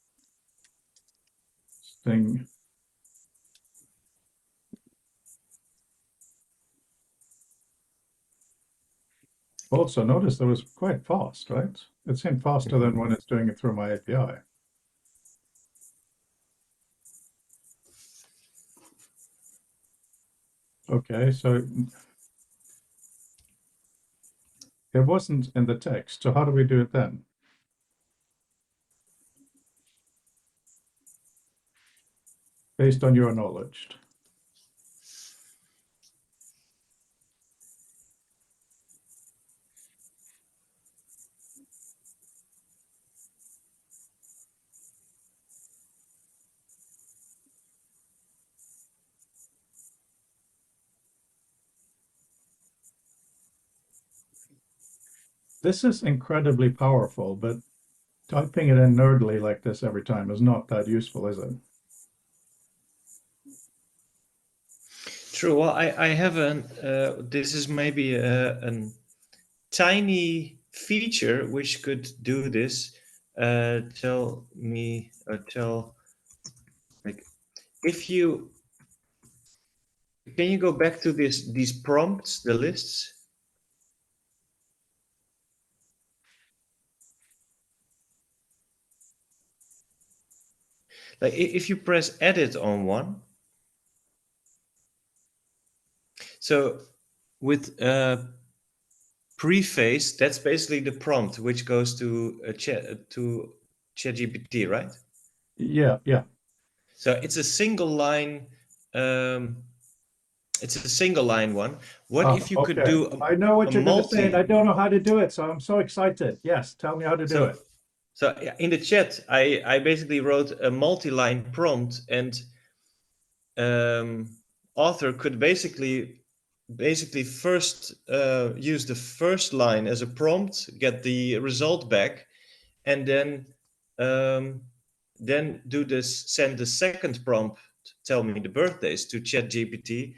Sting. Also, notice that was quite fast, right? It seemed faster than when it's doing it through my API. Okay, so it wasn't in the text. So how do we do it then? Based on your knowledge. This is incredibly powerful, but typing it in nerdly like this every time is not that useful, is it? True. Well, I have an. This is maybe a tiny feature which could do this. Tell me, tell like if you can you go back to these prompts, the lists. Like if you press edit on one, so with preface, that's basically the prompt which goes to ChatGPT, right? Yeah, yeah. So it's a single line. Um, it's a single line one. What if you could Okay. do I know a what you're going to say, and I multi? don't know how to do it, so I'm so excited. Yes, tell me how to do So it. so yeah, in the chat, I basically wrote a multi-line prompt, and um, author could basically first use the first line as a prompt, get the result back, and um, then do this, send the second prompt, tell me the birthdays, to ChatGPT,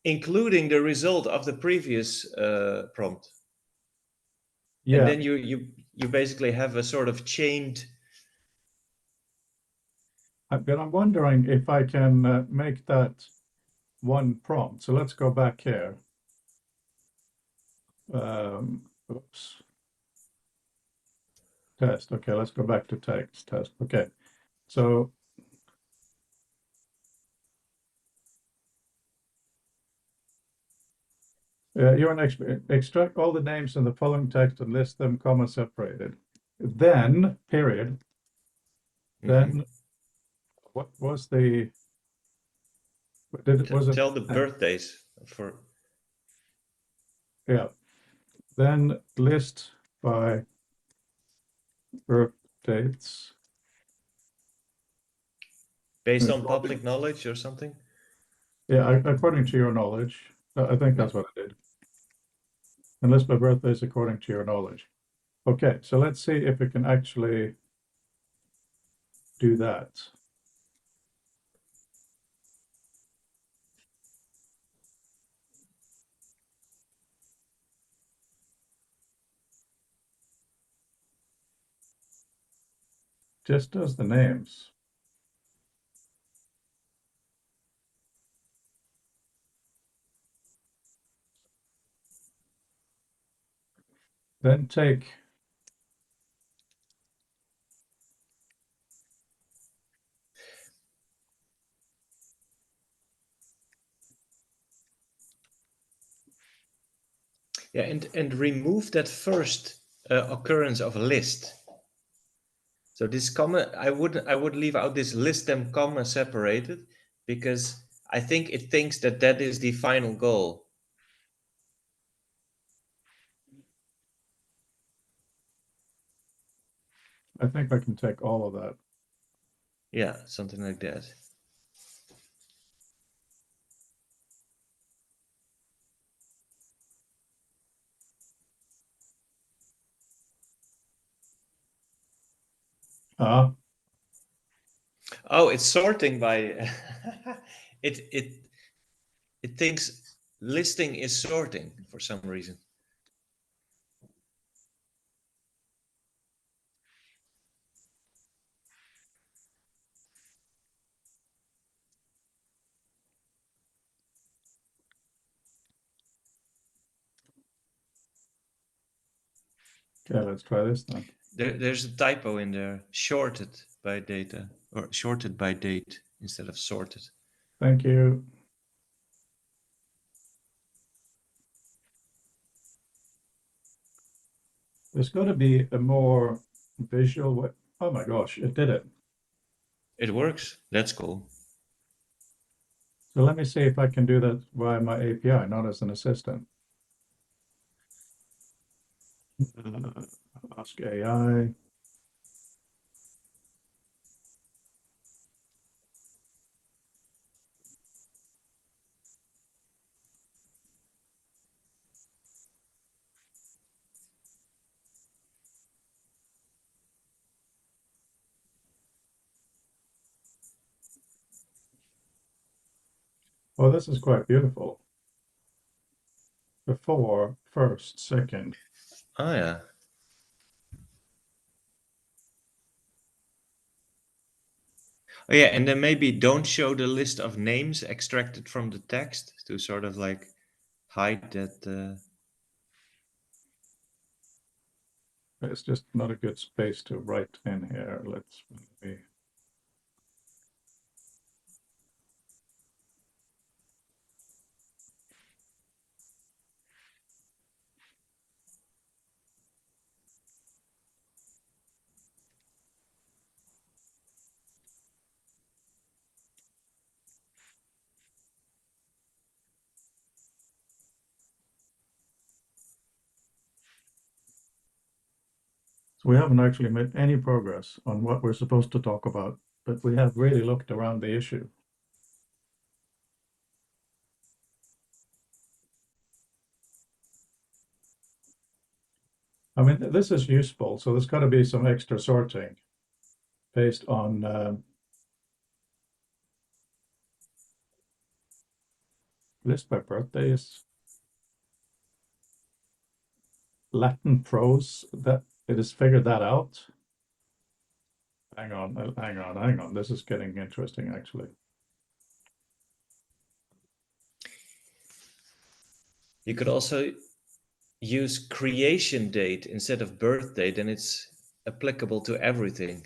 including the result of the previous prompt, and Yeah, then you basically have a sort of chained. but I'm wondering if I can make that one prompt. So let's go back here. Oops. Test. Okay, let's go back to text test. Okay, so you're an expert. Extract all the names in the following text and list them comma separated. Then, period. Mhm. Then, what was the? Did it was it? Tell the birthdays for. Yeah. Then list by birth dates. Based on public knowledge or something. Yeah, according to your knowledge. I think Yeah. that's what I did. And list by birthdays according to your knowledge. Okay, so let's see if we can actually do that. Just does the names. Then take, Yeah, and remove that first occurrence of a list. So this comma, I would leave out this list them comma separated, because I think it thinks that that is the final goal. I think I can take all of that. Yeah, something like that. Ah, Oh, it's sorting by It thinks listing is sorting for some reason. Okay, let's try this then. There's a typo in there. Shorted by data, or shorted by date instead of sorted. Thank you. There's got to be a more visual way. Oh my gosh, it did it. It works. That's cool. So let me see if I can do that via my API, not as an assistant. Ask AI. Oh, this is quite beautiful. Before, first, second. Oh yeah. Oh yeah, and then maybe don't show the list of names extracted from the text to sort of like hide that. It's just not a good space to write in here. Let's maybe. So we haven't actually made any progress on what we're supposed to talk about, but we have really looked around the issue. I mean, this is useful, so there's got to be some extra sorting based on list by birthdays, Latin prose, that it has figured that out. Hang on, hang on. This is getting interesting, actually. You could also use creation date instead of birth date, and it's applicable to everything.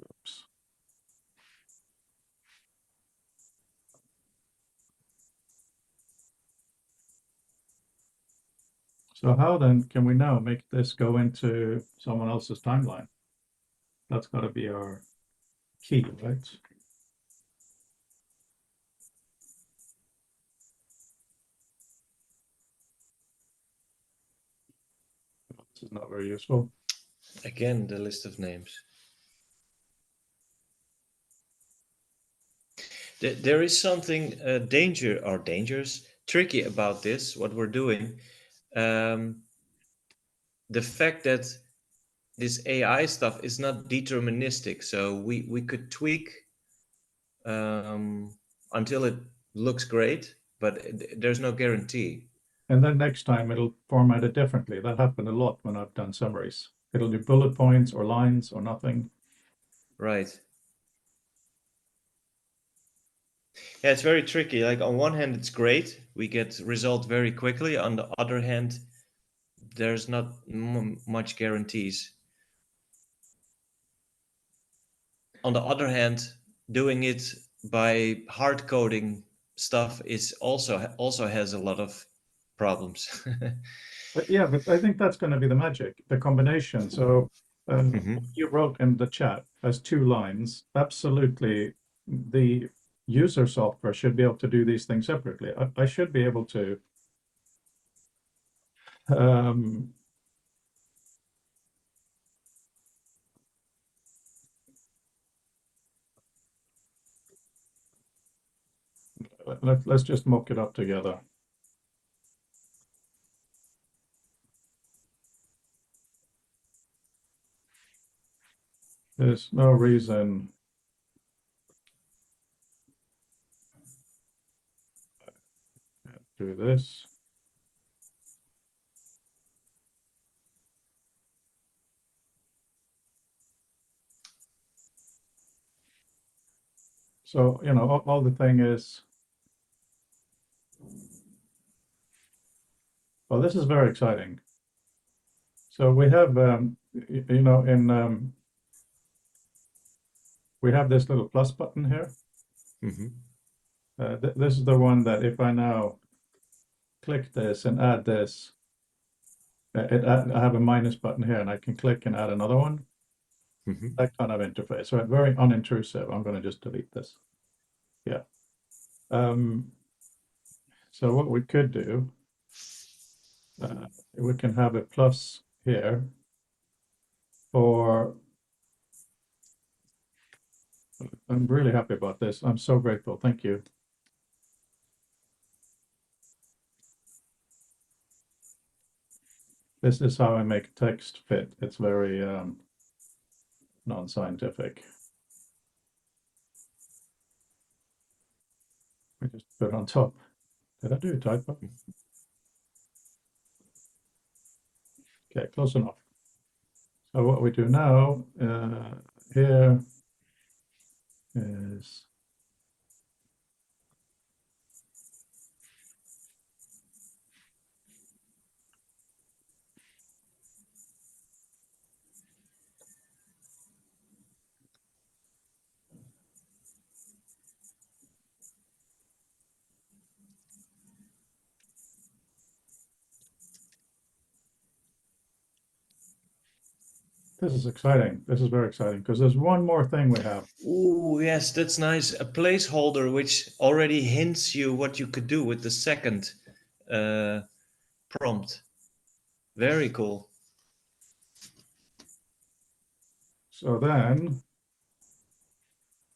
Oops. So how then can we now make this go into someone else's timeline? That's got to be our key, right? This is not very useful. Again, the list of names. There is something dangerous, tricky about this, what we're doing. The fact that this AI stuff is not deterministic, so we could tweak until it looks great, but there's no guarantee. And then next time it'll format it differently. That happened a lot when I've done summaries. It'll do bullet points or lines or nothing. Right. Yeah, it's very tricky. Like on one hand, it's great. We get result very quickly. On the other hand, there's not much guarantees. On the other hand, doing it by hard coding stuff is also has a lot of problems. But I think that's going to be the magic, the combination. So Mhm. you wrote in the chat, as two lines, absolutely the user software should be able to do these things separately. I should be able to let's just mock it up together. There's no reason to do this. So, you know, all the thing is, well, this is very exciting. So we have, you know, we have this little plus button here. This is the one that if I now click this and add this, I have a minus button here and I can click and add another one. That kind of interface. So very unintrusive. I'm going to just delete this. Yeah. So what we could do, we can have a plus here for, I'm really happy about this. I'm so grateful. Thank you. This is how I make text fit. It's very non-scientific. We just put it on top. Did I do a typo? Okay, close enough. So what we do now here is this is exciting. This is very exciting because there's one more thing we have. Oh, yes, that's nice. A placeholder which already hints you what you could do with the second prompt. Very cool. So then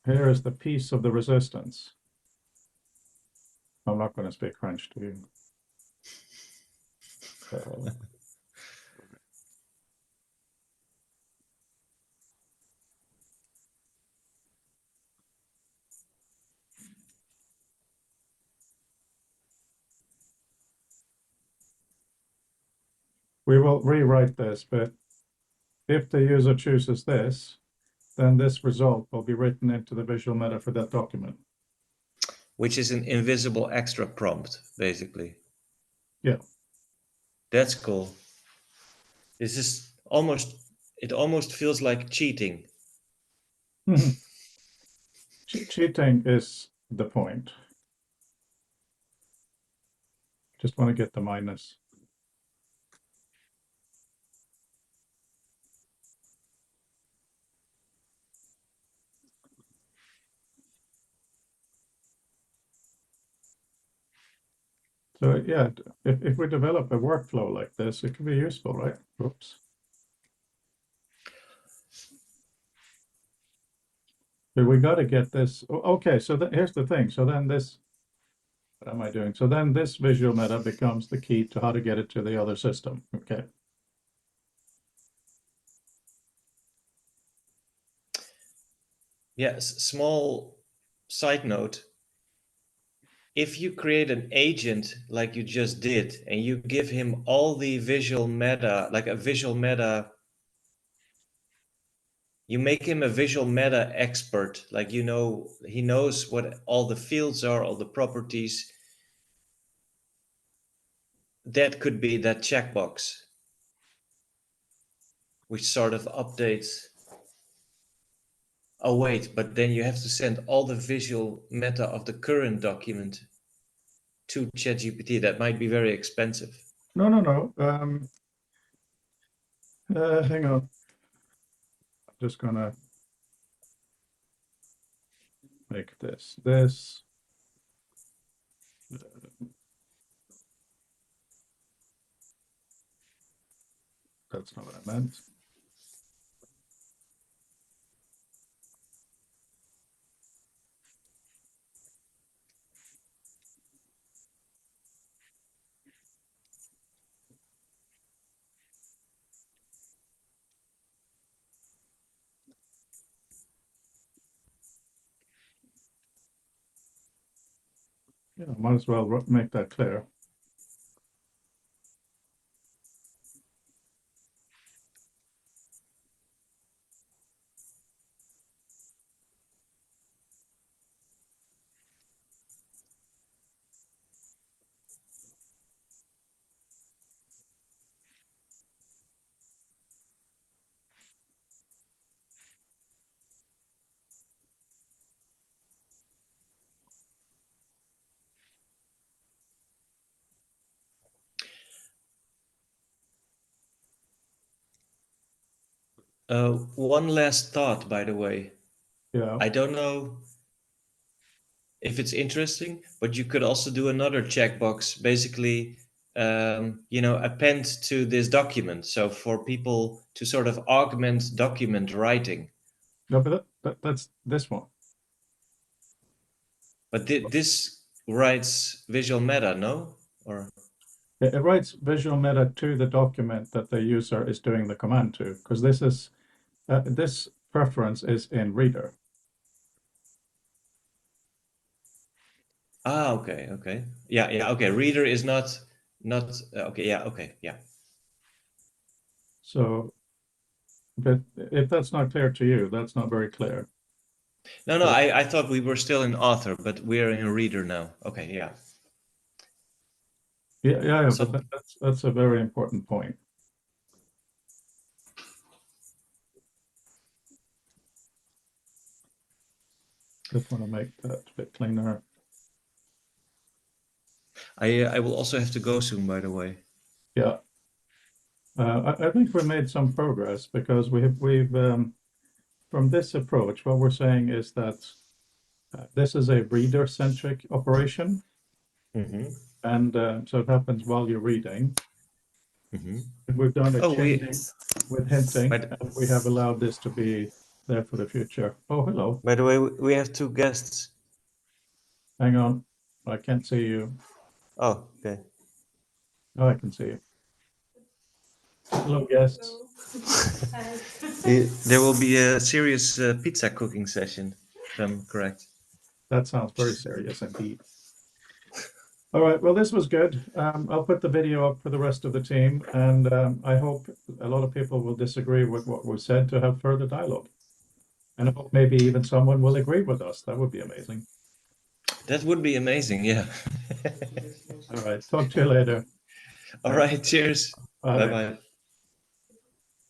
here is the piece of the resistance. I'm not going to speak French to you. We will rewrite this, but if the user chooses this, then this result will be written into the visual meta for that document. Which is an invisible extra prompt, basically. Yeah. That's cool. This is almost, it almost feels like cheating. Cheating is the point. Just want to get the minus. So yeah, if we develop a workflow like this, it can be useful, right? Oops. But we got to get this. Okay, so here's the thing. So then this, what am I doing? So then this visual meta becomes the key to how to get it to the other system. Okay. Yes, small side note. If you create an agent like you just did, and you give him all the visual meta, like a visual meta, you make him a visual meta expert, like, you know, he knows what all the fields are, all the properties. That could be that checkbox, which sort of updates. Oh wait, but then you have to send all the visual meta of the current document to ChatGPT. That might be very expensive. No. Hang on. I'm just gonna make this. That's not what I meant. Yeah, might as well make that clear. One last thought, by the way. Yeah. I don't know if it's interesting, but you could also do another checkbox, basically, append to this document. So for people to sort of augment document writing. No, but that's this one. But this writes visual meta, no? Or It writes visual meta to the document that the user is doing the command to, because this preference is in Reader. okay. Yeah, okay. Reader is not okay, yeah. So, but if that's not clear to you, that's not very clear. No, So, I thought we were still in author, but we're in reader now. Okay, yeah. yeah, So but that's a very important point. Just want to make that a bit cleaner. I will also have to go soon, by the way. Yeah. I think we made some progress because we've from this approach, what we're saying is that this is a reader-centric operation, Mm-hmm. and so it happens while you're reading. Mm-hmm. And we've done a Oh, changing with hinting, by and we have allowed this to be there for the future. Oh, hello. the way, we have two guests. Hang on. I can't see you. Oh, okay. Oh, I can see you. Hello, guests. There will be a serious pizza cooking session, if I'm correct. That sounds very serious indeed. All right, well, this was good. I'll put the video up for the rest of the team, and I hope a lot of people will disagree with what was said to have further dialogue. And I hope maybe even someone will agree with us. That would be amazing. That would be amazing, yeah. All right, talk to you later. All right, cheers. Bye Bye. bye.